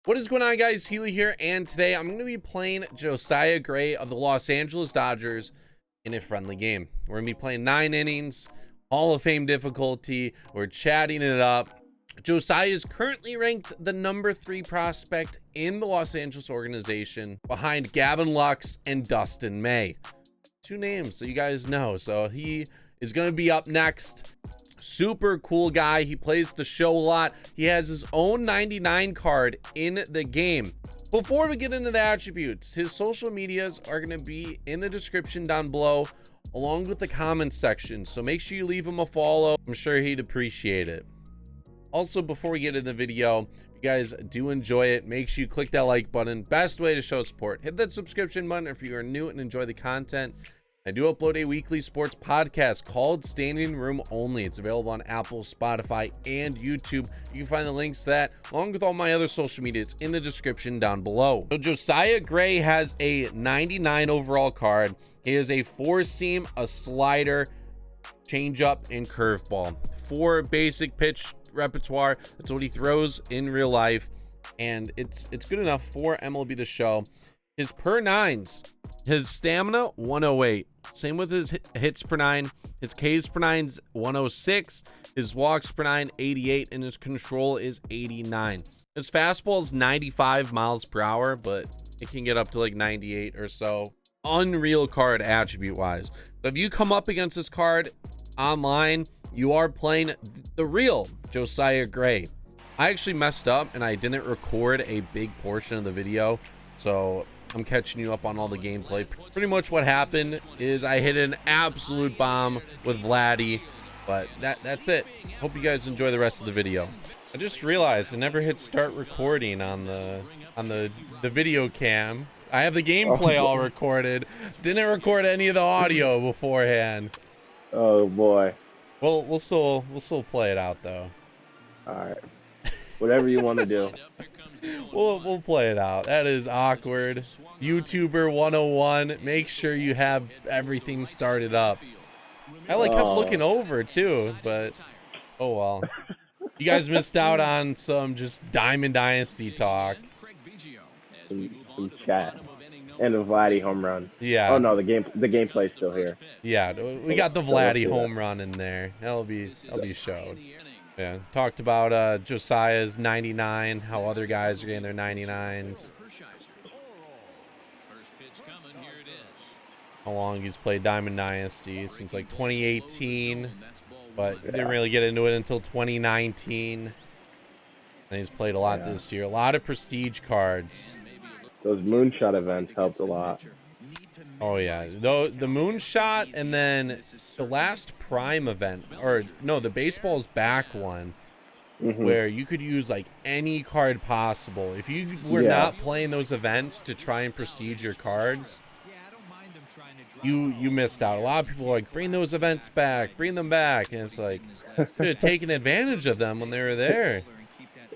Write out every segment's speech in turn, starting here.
What is going on, guys? Healy here, and today I'm going to be playing Josiah Gray of the Los Angeles Dodgers in a friendly game. We're going to be playing 9 innings, Hall of Fame difficulty. We're chatting it up. Josiah is currently ranked the #3 prospect in the Los Angeles organization, behind Gavin Lux and Dustin May. 2 names so you guys know. So he is going to be up next. Super cool guy. He plays the show a lot. He has his own 99 card in the game. Before we get into the attributes, his social medias are going to be in the description down below, along with the comments section. So make sure you leave him a follow. I'm sure he'd appreciate it. Also, before we get into the video, if you guys do enjoy it, make sure you click that like button. Best way to show support. Hit that subscription button if you are new and enjoy the content. I do upload a weekly sports podcast called Standing Room Only. It's available on Apple, Spotify, and YouTube. You can find the links to that, along with all my other social medias, in the description down below. So Josiah Gray has a 99 overall card. He has a 4-seam, a slider, changeup, and curveball. 4 basic pitch repertoire. That's what he throws in real life, and it's good enough for MLB The Show. His per nines, his stamina 108. Same with his hits per 9. His Ks per 9's 106. His walks per 9 88, and his control is 89. His fastball is 95 miles per hour, but it can get up to like 98 or so. Unreal card attribute wise. So if you come up against this card online, you are playing the real Josiah Gray. I actually messed up and I didn't record a big portion of the video, so I'm catching you up on all the gameplay. Pretty much what happened is I hit an absolute bomb with Vladdy, but that's it. Hope you guys enjoy the rest of the video. I just realized I never hit start recording on the video cam. I have the gameplay all recorded. Didn't record any of the audio beforehand. Oh boy. Well, we'll still play it out though. All right. Whatever you want to do. We'll play it out. That is awkward. YouTuber 101. Make sure you have everything started up. I kept looking over too, but oh well. You guys missed out on some just Diamond Dynasty talk. Some chat and a Vladdy home run. Yeah. Oh no, the gameplay's still here. Yeah, we got the Vladdy home run in there. That'll be showed. Yeah, talked about Josiah's 99, how other guys are getting their 99s. How long he's played Diamond Dynasty since like 2018, but didn't really get into it until 2019. And he's played a lot this year. A lot of prestige cards. Those moonshot events helped a lot. Oh yeah, the moonshot, and then the last prime event, or no, the baseball's back one, where you could use like any card possible. If you were not playing those events to try and prestige your cards, you missed out. A lot of people are like, bring those events back, bring them back, and it's like, should have taken advantage of them when they were there.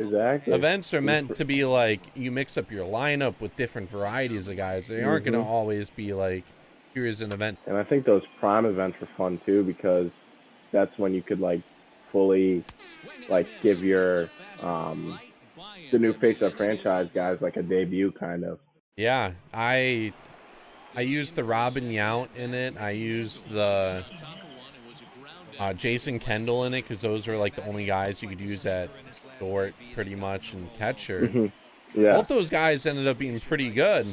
Exactly. Events are meant to be like, you mix up your lineup with different varieties of guys. They aren't going to always be like, here's an event. And I think those prime events were fun too, because that's when you could like fully like give your the new face of franchise guys like a debut kind of. Yeah, I used the Robin Yount in it. I used the Jason Kendall in it, because those were like the only guys you could use at short pretty much and catcher. Yeah, both those guys ended up being pretty good.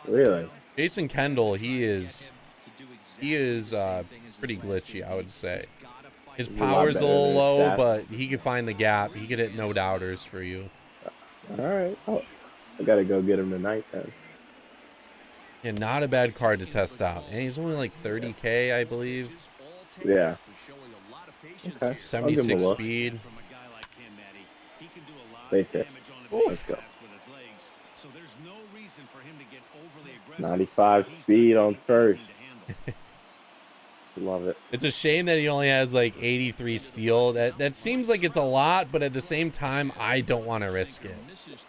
Really? Jason Kendall, he is pretty glitchy, I would say. His power's a little low, but he could find the gap. He could hit no doubters for you. All right. Oh, I gotta go get him tonight then. Yeah, not a bad card to test out. And he's only like 30K, I believe. Yeah. Okay. 76 speed. Basic. Let's go. 95 speed on first. Love it. It's a shame that he only has like 83 steal. That seems like it's a lot, but at the same time, I don't want to risk it.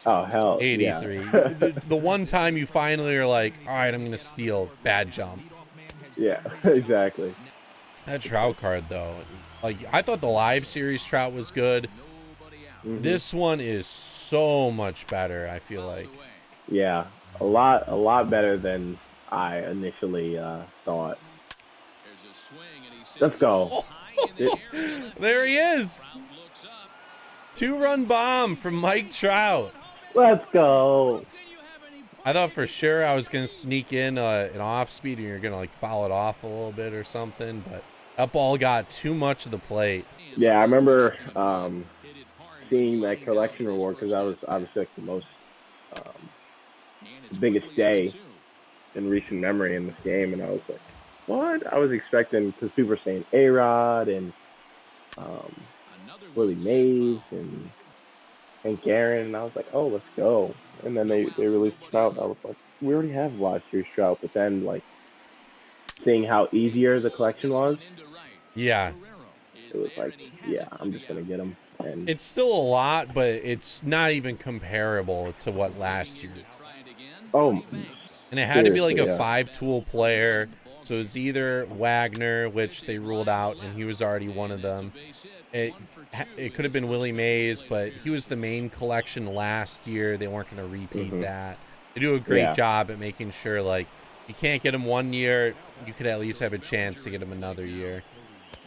Oh hell, 83. Yeah. the one time you finally are like, all right, I'm gonna steal. Bad jump. Yeah, exactly. That Trout card though, like I thought the live series Trout was good. This one is so much better, I feel like. Yeah, a lot better than I initially thought. Let's go. There he is. 2-run bomb from Mike Trout. Let's go. I thought for sure I was going to sneak in an off speed and you're going to like foul it off a little bit or something, but that ball got too much of the plate. Yeah, I remember seeing that collection reward because I was obviously like the biggest day in recent memory in this game, and I was like, what? I was expecting, because people were saying A-Rod and Willie Mays and Hank Aaron, and I was like, oh, let's go. And then they released Trout. I was like, we already have last year's Trout, but then like seeing how easier the collection was, yeah, it was like, yeah, I'm just gonna get them. And it's still a lot, but it's not even comparable to what last year. Oh, and it had to be like a yeah. 5-tool player. So it was either Wagner, which they ruled out, and he was already one of them. It could have been Willie Mays, but he was the main collection last year. They weren't going to repeat that. They do a great job at making sure, like, you can't get him 1 year, you could at least have a chance to get him another year.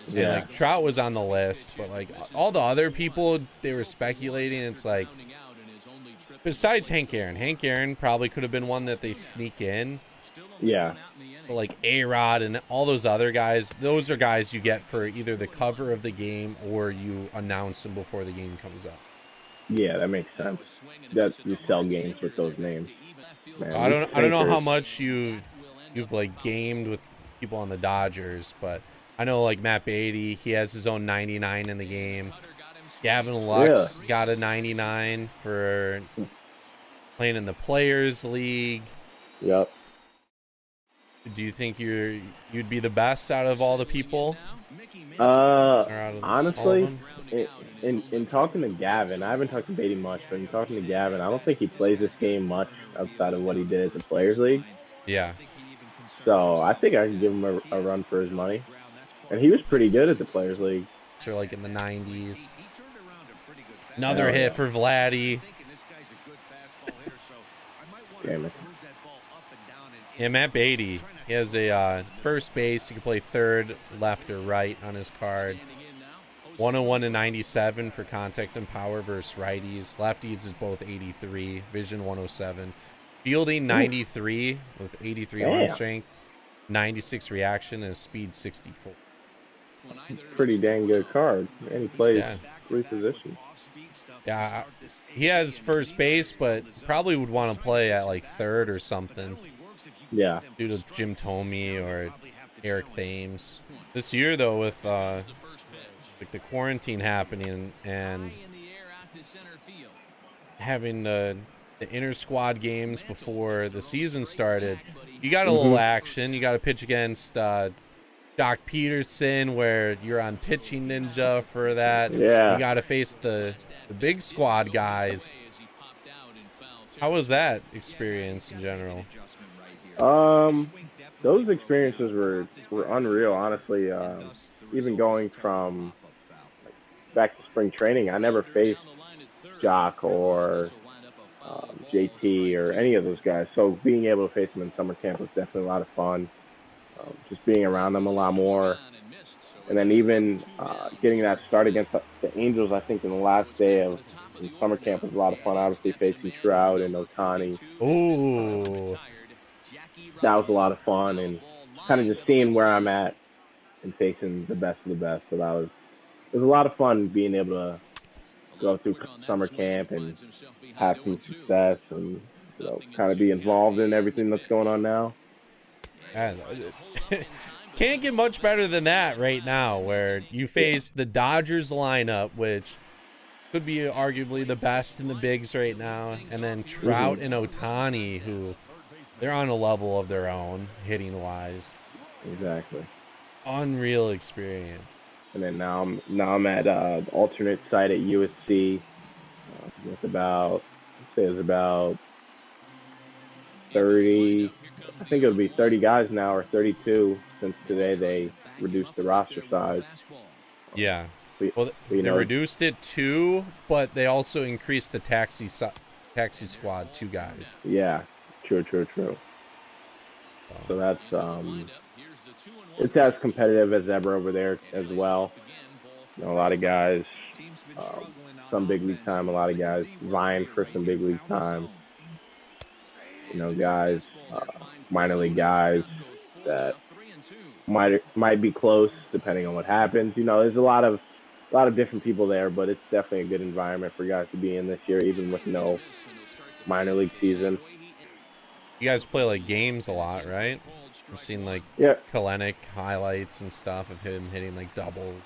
And, like, Trout was on the list, but, like, all the other people, they were speculating. It's like, besides Hank Aaron probably could have been one that they sneak in. Yeah. But like A-Rod and all those other guys, those are guys you get for either the cover of the game or you announce them before the game comes up. Yeah, that makes sense. That you sell games with those names. Man, I don't know how much you've like gamed with people on the Dodgers, but I know like Matt Beatty, he has his own 99 in the game. Gavin Lux got a 99 for playing in the Players League. Yep. Do you think you'd be the best out of all the people? Honestly, in talking to Gavin, I haven't talked to Beatty much, but in talking to Gavin, I don't think he plays this game much outside of what he did at the Players League. Yeah. So I think I can give him a run for his money. And he was pretty good at the Players League. So like in the 90s. Another hit for Vladdy. Damn it. Yeah, Matt Beatty. He has a first base. He can play third, left, or right on his card. 101 to 97 for contact and power versus righties. Lefties is both 83. Vision 107. Fielding 93 with 83 arm strength. 96 reaction and speed 64. Pretty dang good card. And he plays 3 positions. Yeah, he has first base, but probably would want to play at like third or something. Yeah. Due to Jim Thome or Eric Thames. This year, though, with like the quarantine happening and having the inter squad games before the season started, you got a little action. You got to pitch against Jock Peterson, where you're on pitching ninja for that. Yeah. You got to face the big squad guys. How was that experience in general? Those experiences were unreal, honestly. Even going from back to spring training, I never faced Jock or JT or any of those guys. So being able to face them in summer camp was definitely a lot of fun. Just being around them a lot more. And then even getting that start against the Angels, I think in the last day of summer camp was a lot of fun. Obviously facing Trout and Ohtani. Ooh. That was a lot of fun, and kind of just seeing where I'm at and facing the best of the best. So it was a lot of fun being able to go through summer camp and have some success and kind of be involved in everything that's going on now. Can't get much better than that right now, where you face the Dodgers lineup, which could be arguably the best in the bigs right now, and then Trout and Ohtani, who they're on a level of their own hitting wise. Exactly. Unreal experience. And then now I'm at alternate site at USC. It's about 30. I think it'll be 30 guys now, or 32, since today they reduced the roster size. Yeah. Well, they reduced it 2, but they also increased the taxi squad 2 guys. Yeah, true. So that's it's as competitive as ever over there as well. You know, a lot of guys, some big league time. A lot of guys vying for some big league time. You know, guys, minor league guys that might be close depending on what happens. You know, there's a lot of different people there, but it's definitely a good environment for guys to be in this year, even with no minor league season. You guys play like games a lot, right? I've seen like Kalenic highlights and stuff of him hitting like doubles.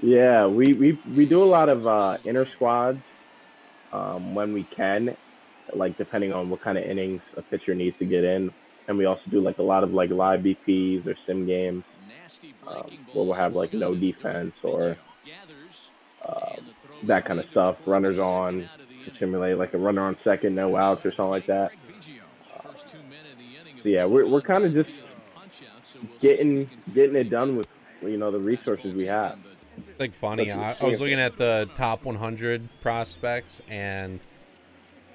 Yeah, we do a lot of inter squads when we can, like depending on what kind of innings a pitcher needs to get in, and we also do like a lot of like live BPs or sim games where we'll have like no defense or that kind of stuff, runners on to simulate like a runner on second, no outs or something like that. So yeah, we're kind of just getting it done with, you know, the resources we have. Like funny, I was looking at the top 100 prospects, and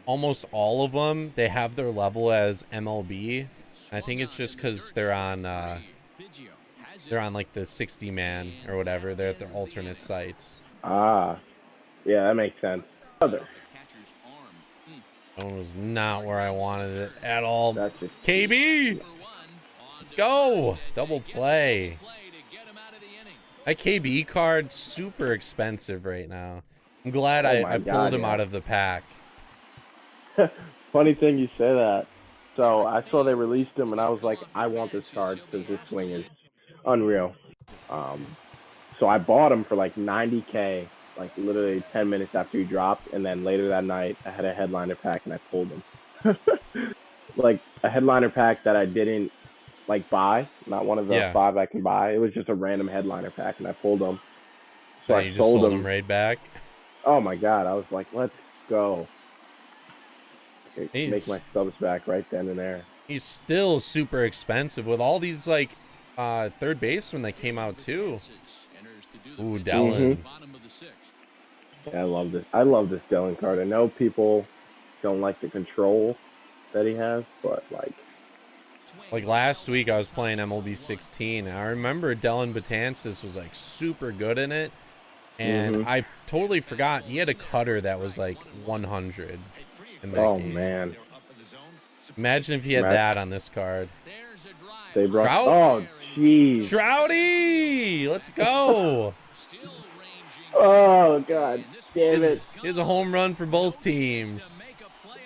almost all of them, they have their level as MLB. I think it's just because they're on like the 60 man or whatever. They're at their alternate sites. Ah, yeah, that makes sense. That one was not where I wanted it at all. KB, let's go. Double play. My KB card super expensive right now. I'm glad I pulled him out of the pack. Funny thing you say that. So I saw they released him, and I was like, I want this card because this swing is unreal. So I bought him for like $90K, like literally 10 minutes after he dropped, and then later that night I had a headliner pack and I pulled him. Like a headliner pack that I didn't like buy, not one of the 5 I can buy. It was just a random headliner pack, and I pulled him. So I sold him right back. Oh my god! I was like, let's go. Make my subs back right then and there. He's still super expensive with all these like third basemen that came out too. Ooh, Dellin. Yeah, I love this. I love this Dellin card. I know people don't like the control that he has, but like last week I was playing MLB 16. And I remember Dellin Betances was like super good in it, and I totally forgot he had a cutter that was like 100 in that game. Man! Imagine if he had that on this card. They brought. Oh, jeez. Trouty, let's go. Oh god, damn it! Here's a home run for both teams.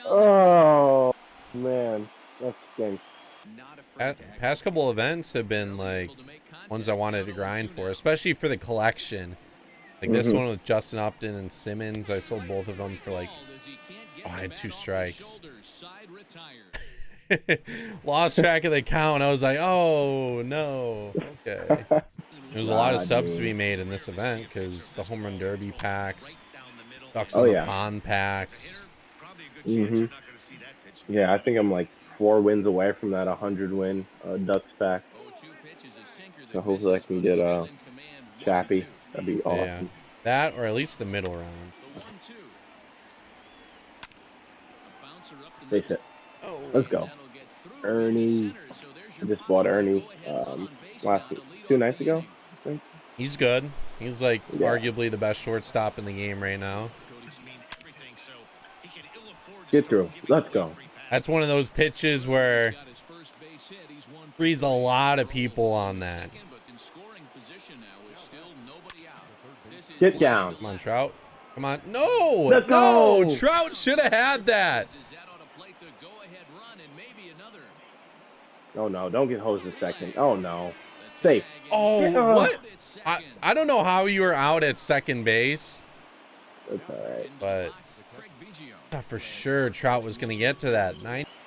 Oh man, that stinks. Past couple events have been like ones I wanted to grind for, especially for the collection. Like this one with Justin Upton and Simmons, I sold both of them for like, I had 2 strikes. Lost track of the count. I was like, oh no. Okay. There's a lot of subs to be made in this event because the home run derby packs, Ducks in the Pond packs. Yeah, I think I'm like 4 wins away from that 100-win Ducks pack. So hopefully I can get Chappie. That'd be awesome. Yeah. That or at least the middle round. Face it. Let's go. Ernie. I just bought Ernie 2 nights ago, I think. He's good. He's like arguably the best shortstop in the game right now. Get through. Let's go. That's one of those pitches where frees a lot of people on that. Get down. Come on, Trout. Come on. No. Let's go. Trout should have had that. Oh, no. Don't get hosed a second. Oh, no. Safe. Oh, what? I don't know how you were out at second base. That's all right. But I thought for sure Trout was going to get to that.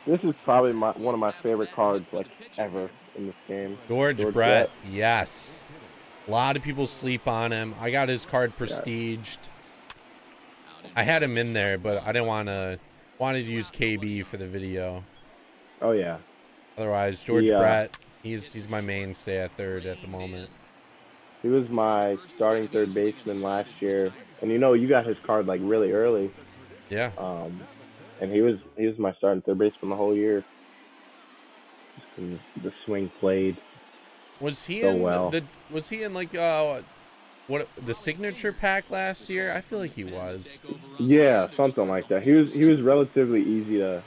This is probably one of my favorite cards, like, ever in this game. George Brett. Yes. A lot of people sleep on him. I got his card prestiged. I had him in there, but I didn't wanted to use KB for the video. Oh, yeah. Otherwise, George Brett, he's my mainstay at third at the moment. He was my starting third baseman last year, and you got his card like really early. Yeah. Um, and he was my starting third baseman the whole year. Just 'cause the swing played Was he so in well. the was he in like what the signature pack last year? I feel like he was. Yeah, something like that. He was relatively easy to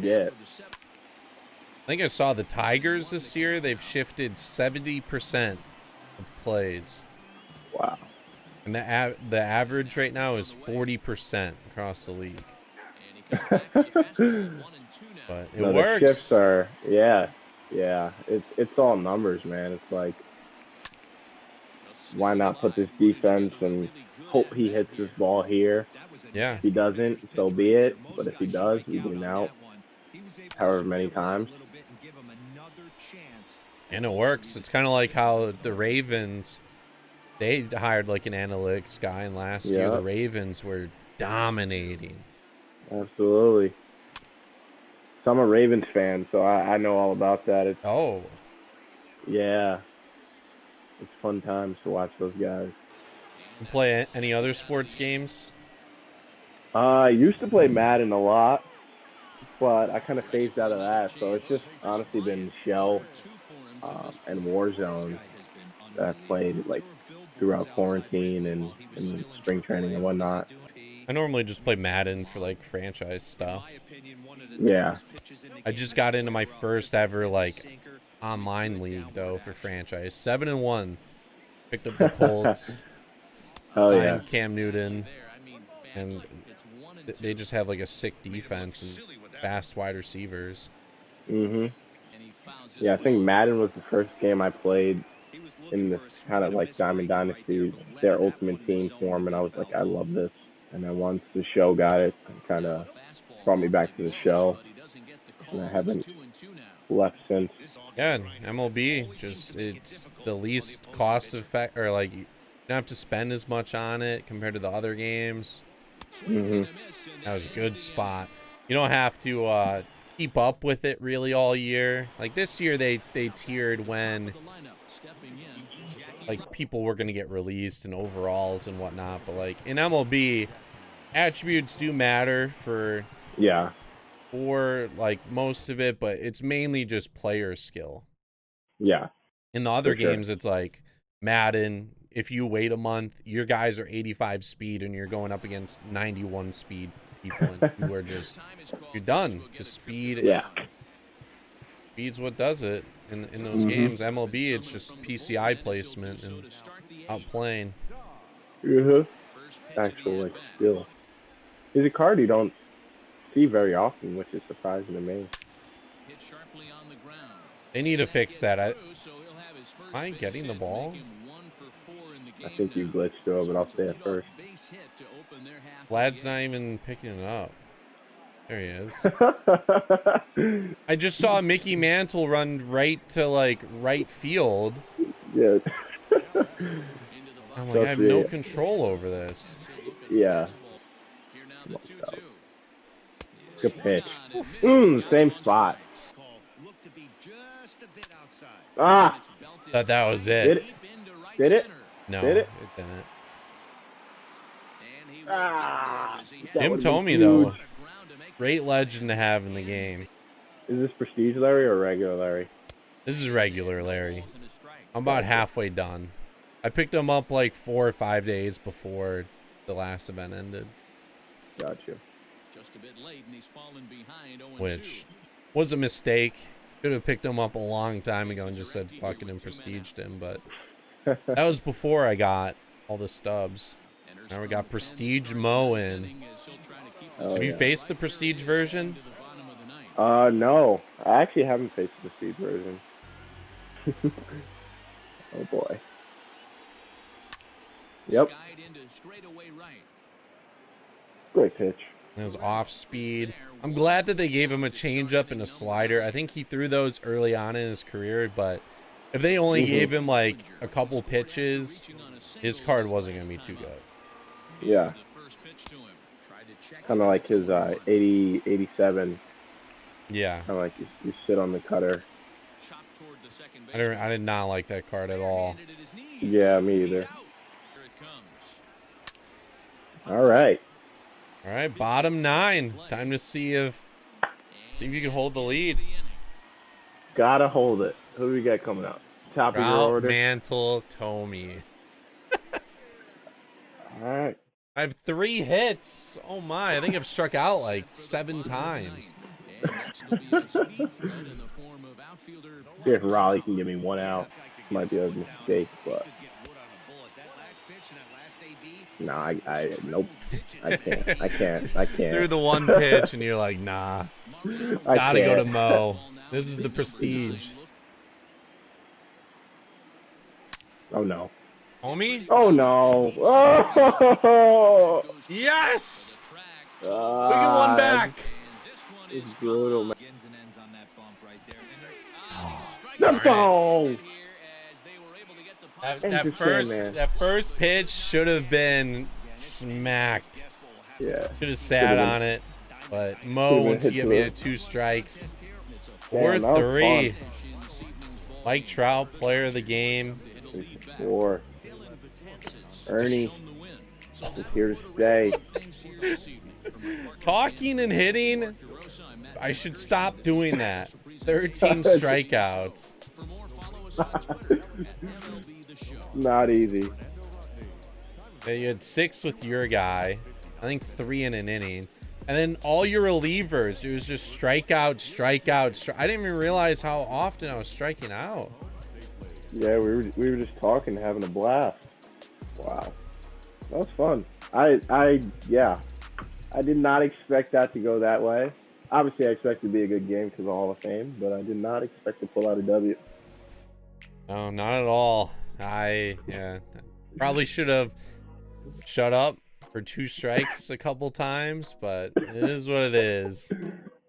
get. I think I saw the Tigers this year. They've shifted 70% of plays. Wow. And the average right now is 40% across the league. But it No, the shifts works. are yeah. It's all numbers, man. It's like why not put this defense and hope he hits this ball here. Yeah. If he doesn't, so be it. But if he does, we get him out however many times. And it works. It's kind of like how the Ravens, they hired like an analytics guy, and last year the Yeah, Ravens were dominating. absolutely. So I'm a Ravens fan, so I know all about that. Oh, Yeah, it's fun times to watch those guys. you play any other sports games? I used to play Madden a lot, but I kind of phased out of that. So it's just honestly been Shell and Warzone that I've played like throughout quarantine and spring training and whatnot. I normally just play Madden for like franchise stuff. Yeah. I just got into my first ever like online league though for franchise. 7-1. Picked up the Colts, Oh yeah. signed Cam Newton, and they just have like a sick defense and fast wide receivers. Mhm. Yeah, I think Madden was the first game I played in this kind of like Diamond Dynasty, their ultimate team form, and I was like, I love this. And then once the show got it, it kind of brought me back to the show, and I haven't left since. Yeah, and MLB just it's the least cost effect or like you don't have to spend as much on it compared to the other games. Mhm. That was a good spot. You don't have to keep up with it really all year. Like this year they tiered when like people were gonna get released and overalls and whatnot, but like in MLB, attributes do matter Yeah. for like most of it, but it's mainly just player skill. Yeah. In the other For sure. games, it's like Madden. If you wait a month, your guys are 85 speed and you're going up against 91 speed people, and you are just you're done. Just Yeah. speed's what does it in those Mhm. games. MLB, it's just PCI placement and outplaying. Mhm. Actual like skill. He's a card you don't see very often, which is surprising to me. They need to fix that. Am I getting the ball? I think you glitched through, but I'll say it first. Vlad's not even picking it up. There he is. I just saw Mickey Mantle run right to like right field. Yeah. I'm like, I Trust have no me. control over this. Yeah. Good pitch. Same spot. Ah, Thought that was it. did it? Did it? No, Did it? it didn't. Ah, that Jim would have been told me huge. though, great legend to have in the game. Is this Prestige Larry or regular Larry? This is regular Larry. I'm about Gotcha. halfway done. I picked him up like 4 or 5 days before the last event ended, Gotcha. which was a mistake. Should have picked him up a long time ago and just said fuck it and prestiged him, but that was before I got all the stubs. Now we got Prestige Mo in. Oh Have you yeah. faced the Prestige version? No, I actually haven't faced the Prestige version. Oh boy. Yep. Great pitch. It was off speed. I'm glad that they gave him a changeup and a slider. I think he threw those early on in his career, but if they only gave him like a couple pitches, his card wasn't going to be too good. Yeah. Kind of like his 80, 87. Yeah. Kind of like you sit on the cutter. I did not like that card at all. Yeah, me either. All right. All right, bottom 9. Time to see if you can hold the lead. Gotta hold it. Who do we got coming up? Top of your Trout, order. Mantle, Tomey. All right. I have 3 hits. Oh my, I think I've struck out like 7 times. See if Raleigh can give me 1 out. Might be a mistake, but no, nope. I can't. Threw the 1 pitch and you're like, nah. Gotta go to Mo. This is the prestige. Oh no. Homie? Oh no. Oh! Yes! We get 1 back. It's brutal, man. Oh, No! That first pitch should have been smacked. Yeah. Should have sat on it. But Mo wants to give me 2 strikes. 4-3. Mike Trout, player of the game. 4. Ernie is here to stay. Talking and hitting, I should stop doing that. 13 strikeouts. Not easy. Yeah, you had 6 with your guy. I think 3 in an inning. And then all your relievers, it was just strikeout. I didn't even realize how often I was striking out. Yeah, we were just talking, having a blast. Wow. That was fun. I did not expect that to go that way. Obviously, I expected it to be a good game because of Hall of Fame, but I did not expect to pull out a W. No, not at all. Probably should have shut up for 2 strikes a couple times, but it is what it is.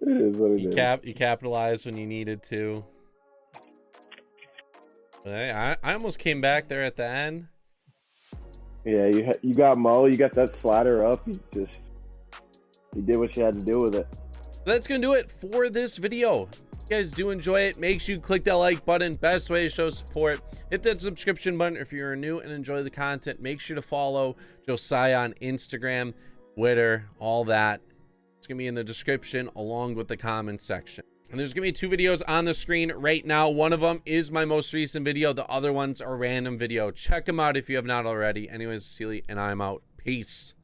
It is what it is. You capitalized when you needed to. But hey, I almost came back there at the end. Yeah, you got Mo, you got that slider up. You did what you had to do with it. That's gonna do it for this video. If you guys do enjoy it, make sure you click that like button. Best way to show support. Hit that subscription button if you're new and enjoy the content. Make sure to follow Josiah on Instagram, Twitter, all that. It's gonna be in the description along with the comments section. And there's gonna be 2 videos on the screen right now. One of them is my most recent video. The other one's a random video. Check them out if you have not already. Anyways, Healy and I'm out. Peace.